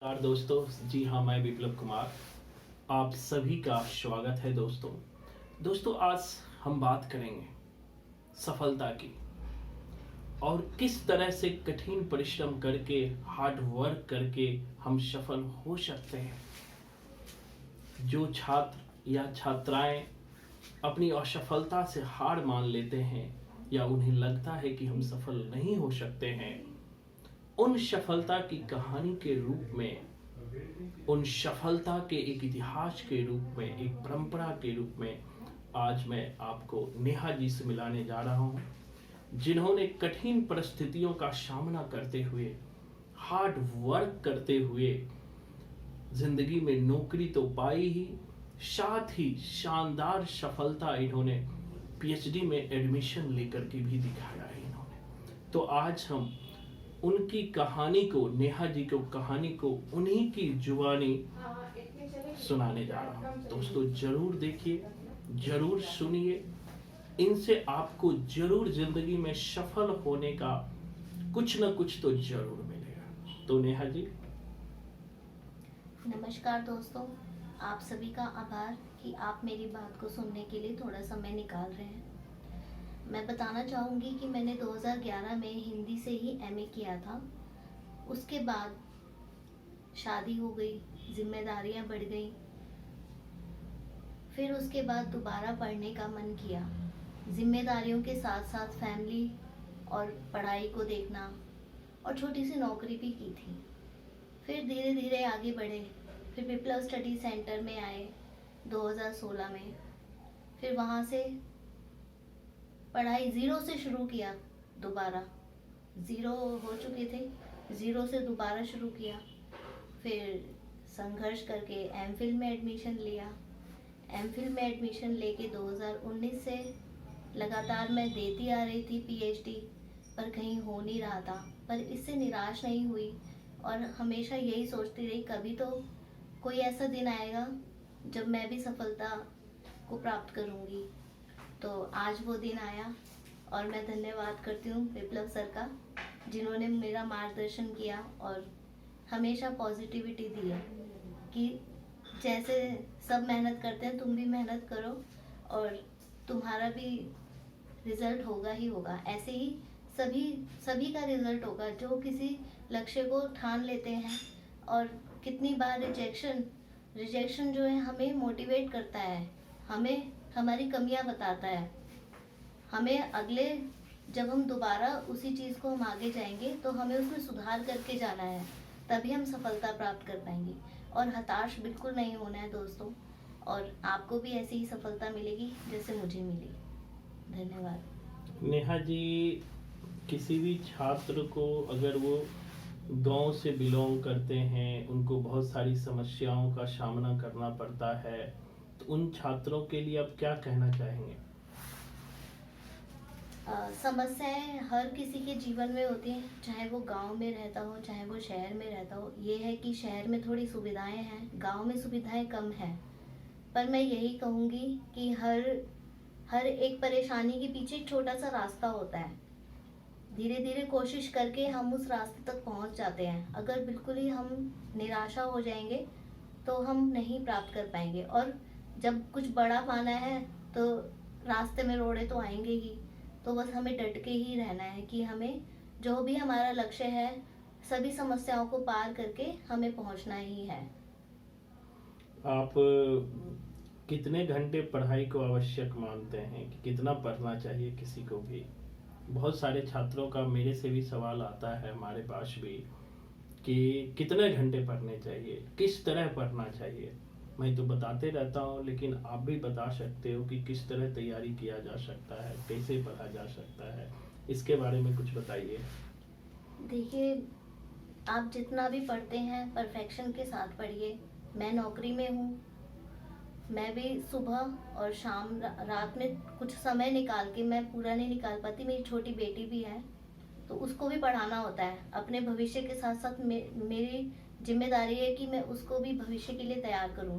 नमस्कार दोस्तों। जी हाँ, मैं विप्लव कुमार। आप सभी का स्वागत है दोस्तों। आज हम बात करेंगे सफलता की और किस तरह से कठिन परिश्रम करके, हार्ड वर्क करके हम सफल हो सकते हैं। जो छात्र या छात्राएं अपनी असफलता से हार मान लेते हैं या उन्हें लगता है कि हम सफल नहीं हो सकते हैं, उन सफलता की कहानी के रूप में, उन सफलता के एक इतिहास के रूप में, एक परंपरा के रूप में आज मैं आपको नेहा जी से मिलाने जा रहा हूं, जिन्होंने कठिन परिस्थितियों का सामना करते हुए, हार्ड वर्क करते हुए जिंदगी में नौकरी तो पाई ही, साथ ही शानदार सफलता इन्होंने पीएचडी में एडमिशन लेकर के भी दिखाया है इन्होंने। तो आज हम उनकी कहानी को, नेहा जी को कहानी को उन्हीं की जुबानी सुनाने जा रहा हूँ। दोस्तों जरूर देखिए, जरूर सुनिए, इनसे आपको जरूर जिंदगी में सफल होने का कुछ न कुछ तो जरूर मिलेगा। तो नेहा जी। नमस्कार दोस्तों, आप सभी का आभार कि आप मेरी बात को सुनने के लिए थोड़ा समय निकाल रहे हैं। मैं बताना चाहूँगी कि मैंने 2011 में हिंदी से ही एमए किया था। उसके बाद शादी हो गई, जिम्मेदारियां बढ़ गई। फिर उसके बाद दोबारा पढ़ने का मन किया। जिम्मेदारियों के साथ साथ फैमिली और पढ़ाई को देखना और छोटी सी नौकरी भी की थी। फिर धीरे धीरे आगे बढ़े। फिर विप्लव स्टडी सेंटर में आए 2016 में। फिर वहाँ से पढ़ाई ज़ीरो से शुरू किया। दोबारा ज़ीरो हो चुके थे, ज़ीरो से दोबारा शुरू किया। फिर संघर्ष करके एमफिल में एडमिशन लिया। एमफिल में एडमिशन लेके 2019 से लगातार मैं देती आ रही थी पीएचडी, पर कहीं हो नहीं रहा था। पर इससे निराश नहीं हुई और हमेशा यही सोचती रही, कभी तो कोई ऐसा दिन आएगा जब मैं भी सफलता को प्राप्त करूंगी। तो आज वो दिन आया और मैं धन्यवाद करती हूँ विप्लव सर का, जिन्होंने मेरा मार्गदर्शन किया और हमेशा पॉजिटिविटी दी है कि जैसे सब मेहनत करते हैं तुम भी मेहनत करो और तुम्हारा भी रिजल्ट होगा ही होगा। ऐसे ही सभी का रिजल्ट होगा जो किसी लक्ष्य को ठान लेते हैं। और कितनी बार रिजेक्शन जो है हमें मोटिवेट करता है, हमें हमारी कमियां बताता है। हमें अगले जब हम दोबारा उसी चीज़ को हम आगे जाएंगे तो हमें उसमें सुधार करके जाना है, तभी हम सफलता प्राप्त कर पाएंगे। और हताश बिल्कुल नहीं होना है दोस्तों, और आपको भी ऐसी ही सफलता मिलेगी जैसे मुझे मिली। धन्यवाद। नेहा जी, किसी भी छात्र को अगर वो गांव से बिलोंग करते हैं, उनको बहुत सारी समस्याओं का सामना करना पड़ता है, तो उन छात्रों के लिए आप क्या कहना चाहेंगे? समस्याएं हर किसी के जीवन में होती हैं, चाहे वो गांव में रहता हो चाहे वो शहर में रहता हो। ये है कि शहर में थोड़ी सुविधाएं हैं, गांव में सुविधाएं कम हैं। पर मैं यही कहूँगी कि हर एक परेशानी के पीछे एक छोटा सा रास्ता होता है। धीरे धीरे कोशिश करके हम उस रास्ते तक पहुंच जाते हैं। अगर बिल्कुल ही हम निराशा हो जाएंगे तो हम नहीं प्राप्त कर पाएंगे। और जब कुछ बड़ा पाना है तो रास्ते में रोड़े तो आएंगे ही। तो बस हमें डट के ही रहना है कि हमें जो भी हमारा लक्ष्य है, सभी समस्याओं को पार करके हमें पहुंचना ही है। आप कितने घंटे पढ़ाई को आवश्यक मानते हैं कि कितना पढ़ना चाहिए किसी को भी? बहुत सारे छात्रों का मेरे से भी सवाल आता है, हमारे पास भी, कि कितने घंटे पढ़ने चाहिए, किस तरह पढ़ना चाहिए। मैं तो बताते रहता हूँ, लेकिन आप भी बता सकते हो कि किस तरह तैयारी किया जा सकता है, कैसे पढ़ा जा सकता है। इसके बारे में कुछ बताइए। देखिए, आप जितना भी पढ़ते हैं परफेक्शन के साथ पढ़िए। मैं नौकरी में हूँ, मैं भी सुबह और शाम रात में कुछ समय निकाल के, मैं पूरा नहीं निकाल पाती, मेरी छोटी बेटी भी है तो उसको भी पढ़ाना होता है। अपने भविष्य के साथ साथ मेरी जिम्मेदारी है कि मैं उसको भी भविष्य के लिए तैयार करूं।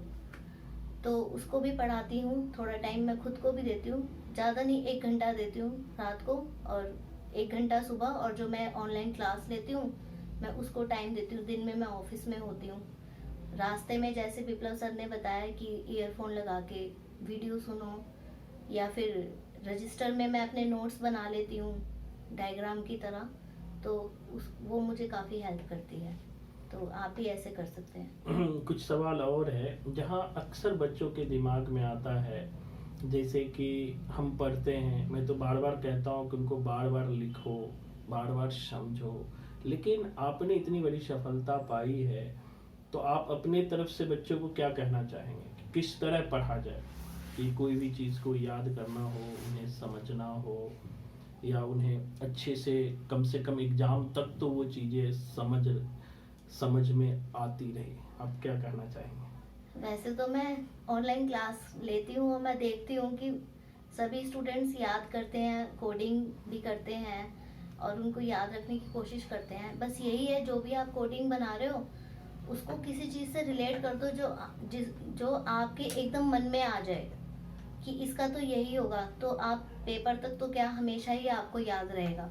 तो उसको भी पढ़ाती हूँ, थोड़ा टाइम मैं खुद को भी देती हूँ। ज़्यादा नहीं, 1 घंटा देती हूँ रात को और 1 घंटा सुबह। और जो मैं ऑनलाइन क्लास लेती हूँ मैं उसको टाइम देती हूँ। दिन में मैं ऑफिस में होती हूँ। रास्ते में जैसे विप्लव सर ने बताया कि ईयरफोन लगा के वीडियो सुनो, या फिर रजिस्टर में मैं अपने नोट्स बना लेती हूँ डायग्राम की तरह, तो वो मुझे काफ़ी हेल्प करती है। तो आप भी ऐसे कर सकते हैं। कुछ सवाल और है जहाँ अक्सर बच्चों के दिमाग में आता है, जैसे कि हम पढ़ते हैं, मैं तो बार बार कहता हूँ कि उनको बार बार लिखो, बार बार समझो, लेकिन आपने इतनी बड़ी सफलता पाई है, तो आप अपने तरफ से बच्चों को क्या कहना चाहेंगे कि किस तरह पढ़ा जाए कि कोई भी चीज़ को याद करना हो, उन्हें समझना हो, या उन्हें अच्छे से कम एग्जाम तक तो वो चीज़ें समझ में आती रहे। आप क्या कहना चाहेंगे? वैसे तो मैं ऑनलाइन क्लास लेती हूँ और मैं देखती हूँ कि सभी स्टूडेंट्स याद करते हैं, कोडिंग भी करते हैं और उनको याद रखने की कोशिश करते हैं। बस यही है, जो भी आप कोडिंग बना रहे हो उसको किसी चीज़ से रिलेट कर दो जो आपके एकदम मन में आ जाए कि इसका तो यही होगा, तो आप पेपर तक तो क्या हमेशा ही आपको याद रहेगा।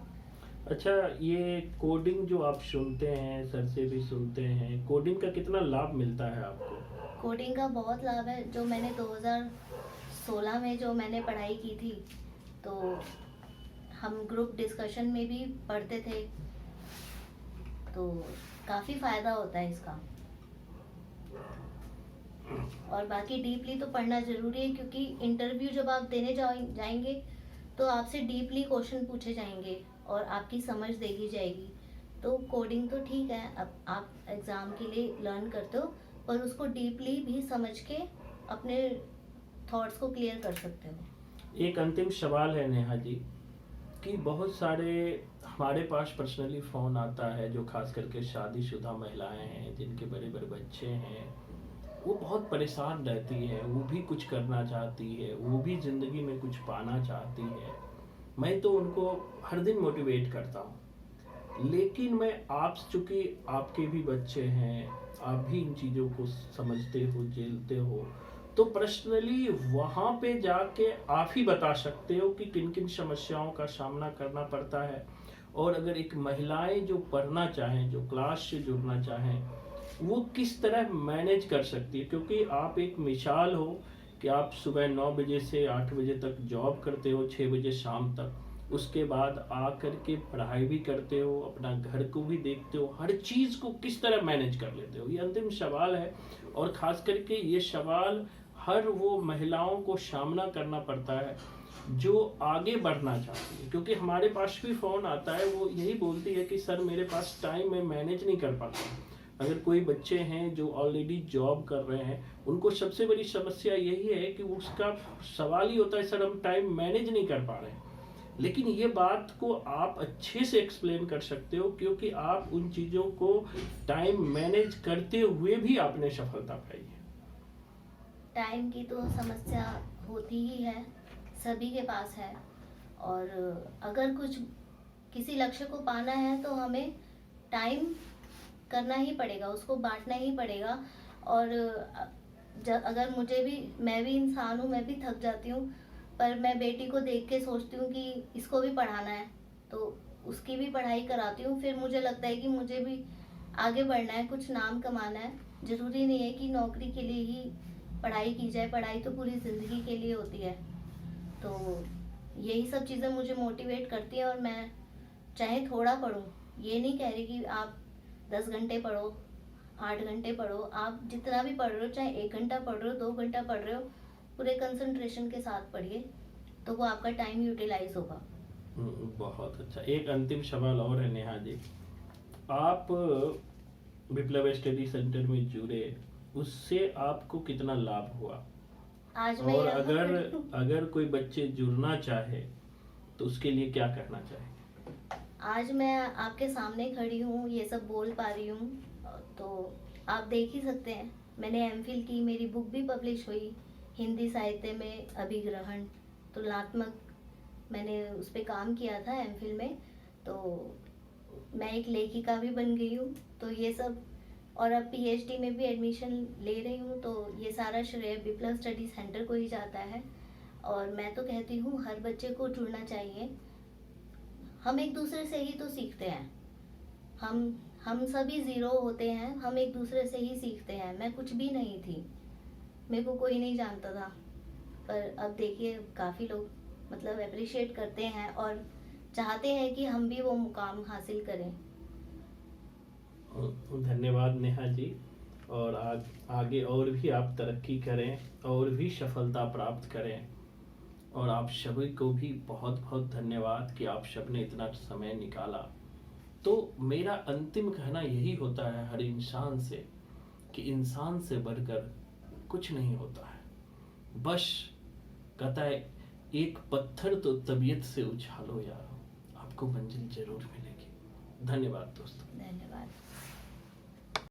अच्छा, ये कोडिंग जो आप सुनते हैं, सर से भी सुनते हैं, कोडिंग का कितना लाभ मिलता है आपको? कोडिंग का बहुत लाभ है। जो मैंने 2016 में जो मैंने पढ़ाई की थी, तो हम ग्रुप डिस्कशन में भी पढ़ते थे, तो काफ़ी फ़ायदा होता है इसका। और बाकी डीपली तो पढ़ना ज़रूरी है, क्योंकि इंटरव्यू जब आप देने जाएंगे तो आपसे डीपली क्वेश्चन पूछे जाएंगे और आपकी समझ देखी जाएगी। तो कोडिंग तो ठीक है, अब आप एग्ज़ाम के लिए लर्न करते हो, पर उसको डीपली भी समझ के अपने थॉट्स को क्लियर कर सकते हो। एक अंतिम सवाल है नेहा जी, कि बहुत सारे हमारे पास पर्सनली फ़ोन आता है, जो खास करके शादीशुदा महिलाएं हैं जिनके बड़े बड़े बच्चे हैं, वो बहुत परेशान रहती है, वो भी कुछ करना चाहती है, वो भी ज़िंदगी में कुछ पाना चाहती है। मैं तो उनको हर दिन मोटिवेट करता हूँ, लेकिन मैं आप, चूँकि आपके भी बच्चे हैं, आप भी इन चीज़ों को समझते हो, झेलते हो, तो पर्सनली वहाँ पे जाके आप ही बता सकते हो कि किन किन समस्याओं का सामना करना पड़ता है। और अगर एक महिलाएं जो पढ़ना चाहें, जो क्लास से जुड़ना चाहें, वो किस तरह मैनेज कर सकती है, क्योंकि आप एक मिसाल हो कि आप सुबह 9 बजे से 8 बजे तक जॉब करते हो, 6 बजे शाम तक, उसके बाद आकर के पढ़ाई भी करते हो, अपना घर को भी देखते हो, हर चीज़ को किस तरह मैनेज कर लेते हो, ये अंतिम सवाल है। और ख़ास करके ये सवाल हर वो महिलाओं को सामना करना पड़ता है जो आगे बढ़ना चाहती है, क्योंकि हमारे पास भी फ़ोन आता है, वो यही बोलती है कि सर मेरे पास टाइम मैं मैनेज नहीं कर पाता। अगर कोई बच्चे हैं जो ऑलरेडी जॉब कर रहे हैं, उनको सबसे बड़ी समस्या यही है कि उसका सवाल ही होता है सर हम टाइम मैनेज नहीं कर पा रहे हैं। लेकिन ये बात को आप अच्छे से एक्सप्लेन कर सकते हो, क्योंकि आप उन चीज़ों को टाइम मैनेज करते हुए भी आपने सफलता पाई है। टाइम की तो समस्या होती ही है, सभी के पास है। और अगर किसी लक्ष्य को पाना है तो हमें टाइम करना ही पड़ेगा, उसको बांटना ही पड़ेगा। और अगर मैं भी इंसान हूँ, मैं भी थक जाती हूँ, पर मैं बेटी को देख के सोचती हूँ कि इसको भी पढ़ाना है, तो उसकी भी पढ़ाई कराती हूँ। फिर मुझे लगता है कि मुझे भी आगे बढ़ना है, कुछ नाम कमाना है। ज़रूरी नहीं है कि नौकरी के लिए ही पढ़ाई की जाए, पढ़ाई तो पूरी ज़िंदगी के लिए होती है। तो यही सब चीज़ें मुझे मोटिवेट करती हैं। और मैं चाहे थोड़ा पढूं, ये नहीं कह रही कि आप 10 घंटे पढ़ो, 8 घंटे पढ़ो, आप जितना भी पढ़ रहे हो, चाहे 1 घंटा पढ़ रहे हो, 2 घंटा पढ़ रहे हो, पूरे कंसंट्रेशन के साथ पढ़िए, तो वो आपका टाइम यूटिलाइज होगा। बहुत अच्छा। एक अंतिम सवाल और है नेहा जी, आप विप्लव स्टडी सेंटर में जुड़े, उससे आपको कितना लाभ हुआ? आज मैं और अगर कोई बच्चे जुड़ना चाहे तो उसके लिए क्या करना चाहिए? आज मैं आपके सामने खड़ी हूँ, ये सब बोल पा रही हूँ, तो आप देख ही सकते हैं। मैंने एमफिल की, मेरी बुक भी पब्लिश हुई हिंदी साहित्य में, अभिग्रहण तुलनात्मक, मैंने उस पर काम किया था एमफिल में। तो मैं एक लेखिका भी बन गई हूँ, तो ये सब। और अब पीएचडी में भी एडमिशन ले रही हूँ, तो ये सारा श्रेय विप्लव स्टडी सेंटर को ही जाता है। और मैं तो कहती हूँ हर बच्चे को जुड़ना चाहिए। हम एक दूसरे से ही तो सीखते हैं। हम हम सभी ज़ीरो होते हैं, हम एक दूसरे से ही सीखते हैं। मैं कुछ भी नहीं थी, मेरे को कोई नहीं जानता था, पर अब देखिए काफ़ी लोग मतलब अप्रिशिएट करते हैं और चाहते हैं कि हम भी वो मुकाम हासिल करें। धन्यवाद नेहा जी। और आगे और भी आप तरक्की करें और भी सफलता प्राप्त करें। और आप सभी को भी बहुत बहुत धन्यवाद कि आप सब ने इतना समय निकाला। तो मेरा अंतिम कहना यही होता है हर इंसान से कि इंसान से बढ़कर कुछ नहीं होता है। बस कहता है एक पत्थर तो तबीयत से उछालो यार, आपको मंजिल जरूर मिलेगी। धन्यवाद दोस्तों। धन्यवाद।